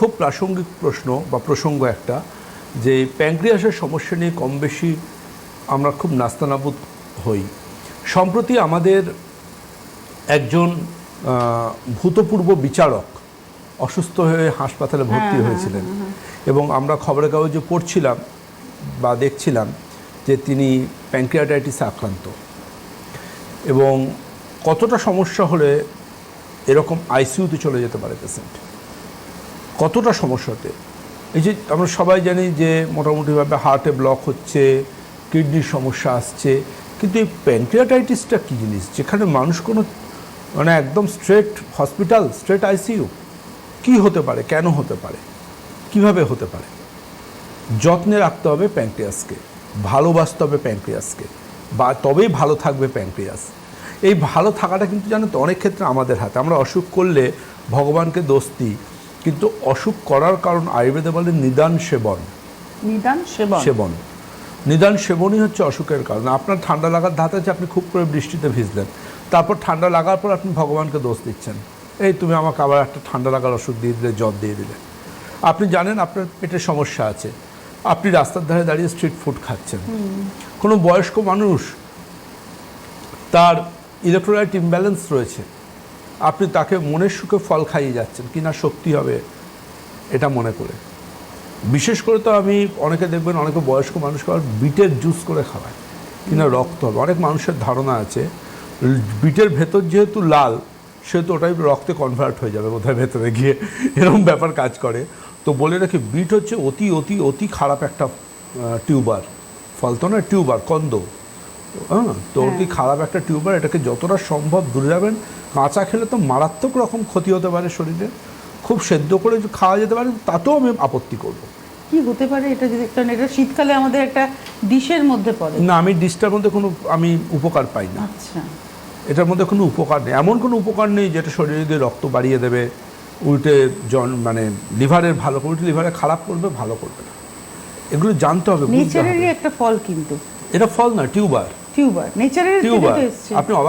খুব প্রাসঙ্গিক প্রশ্ন বা প্রসঙ্গ একটা, যে প্যাঙ্ক্রিয়াসের সমস্যা নিয়ে কম বেশি আমরা খুব নাস্তানাবুদ হই। সম্প্রতি আমাদের একজন ভূতপূর্ব বিচারক অসুস্থ হয়ে হাসপাতালে ভর্তি হয়েছিলেন, এবং আমরা খবরের কাগজে পড়ছিলাম বা দেখছিলাম যে তিনি প্যাঙ্ক্রিয়াটাইটিসে আক্রান্ত, এবং কতটা সমস্যা হলে এরকম আইসিইউতে চলে যেতে পারে পেশেন্ট, কতটা সমস্যাতে। এই যে আমরা সবাই জানি যে মোটামুটিভাবে হার্টে ব্লক হচ্ছে, কিডনির সমস্যা আসছে, কিন্তু এই প্যাঙ্ক্রিয়াটাইটিসটা কী জিনিস, যেখানে মানুষ কোনো মানে একদম স্ট্রেট হসপিটাল, স্ট্রেট আইসিইউ, কী হতে পারে, কেন হতে পারে, কিভাবে হতে পারে? যত্নে রাখতে হবে প্যাঙ্ক্রিয়াসকে, ভালোবাসতে হবে প্যাঙ্ক্রিয়াসকে, বা তবেই ভালো থাকবে প্যাঙ্ক্রিয়াস। এই ভালো থাকাটা কিন্তু জানো তো অনেক ক্ষেত্রে আমাদের হাতে। আমরা অসুখ করলে ভগবানকে দোষ দিই, কিন্তু অসুখ করার কারণ আয়ুর্বেদে বলে নিদান সেবন। সেবন, নিদান সেবনই হচ্ছে অসুখের কারণ। আপনার ঠান্ডা লাগার ধাত আছে, আপনি খুব করে বৃষ্টিতে ভিজলেন, তারপর ঠান্ডা লাগার পর আপনি ভগবানকে দোষ দিচ্ছেন, এই তুমি আমাকে আবার একটা ঠান্ডা লাগার ওষুধ দিয়ে দিলে, জ্বর দিয়ে দিলে। আপনি জানেন আপনার পেটের সমস্যা আছে, আপনি রাস্তার ধারে দাঁড়িয়ে স্ট্রিট ফুড খাচ্ছেন। কোনো বয়স্ক মানুষ, তার ইলেকট্রোলাইট ইমব্যালেন্স রয়েছে, আপনি তাকে মনের সুখে ফল খাইয়ে যাচ্ছেন, কিনা শক্তি হবে এটা মনে করে। বিশেষ করে তো আমি অনেকে দেখবেন, অনেকে বয়স্ক মানুষকে আবার বিটের জুস করে খাওয়ায়, কিনা রক্ত হবে। অনেক মানুষের ধারণা আছে বিটের ভেতর যেহেতু লাল, সেহেতু ওটাই রক্তে কনভার্ট হয়ে যাবে বোধহয় ভেতরে গিয়ে, এরকম ব্যাপার কাজ করে। তো বলে রাখি, বিট হচ্ছে অতি অতি অতি খারাপ একটা টিউবার, ফল তো না, টিউবার, কন্দ, হ্যাঁ, তো অতি খারাপ একটা টিউবার। এটাকে যতটা সম্ভব দূরে যাবেন। কাঁচা খেলে তো মারাত্মক রকম ক্ষতি হতে পারে শরীরে, খুব সেদ্ধ করে খাওয়া যেতে পারে, তাতেও আমি আপত্তি করব। কি হতে পারে এটা, যদি একটা, এটা শীতকালে আমাদের একটা ডিশের মধ্যে পড়ে না, আমি ডিশটার মধ্যে কোনো আমি উপকার পাই না। আচ্ছা, এটার মধ্যে কোনো উপকার নেই, এমন কোনো উপকার নেই যেটা শরীরে দিয়ে রক্ত বাড়িয়ে দেবে, উল্টে মানে লিভারের ভালো করবে, উল্টে লিভারে খারাপ করবে, ভালো করবে না। এগুলো জানতে হবে, বুঝতে হবে। নেচারেরই একটা ফল, কিন্তু এটা ফল না, টিউবার। টিউবার, নেচারের টিউবার। থেকে এসেছে। আপনি অবাক